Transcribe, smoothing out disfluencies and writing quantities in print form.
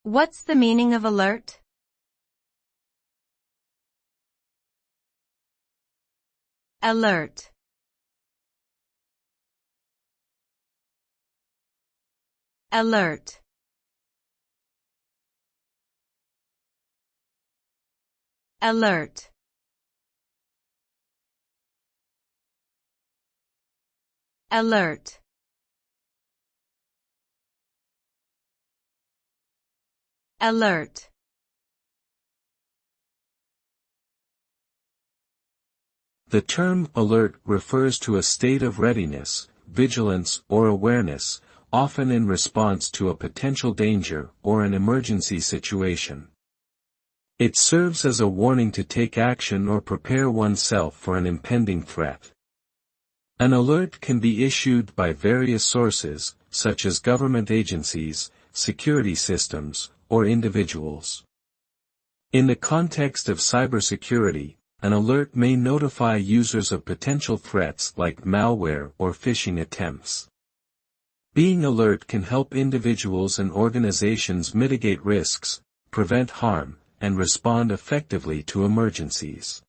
What's the meaning of alert? Alert. Alert. Alert. Alert. Alert. The term alert refers to a state of readiness, vigilance, or awareness, often in response to a potential danger or an emergency situation. It serves as a warning to take action or prepare oneself for an impending threat. An alert can be issued by various sources, such as government agencies, security systems, or individuals. In the context of cybersecurity, an alert may notify users of potential threats like malware or phishing attempts. Being alert can help individuals and organizations mitigate risks, prevent harm, and respond effectively to emergencies.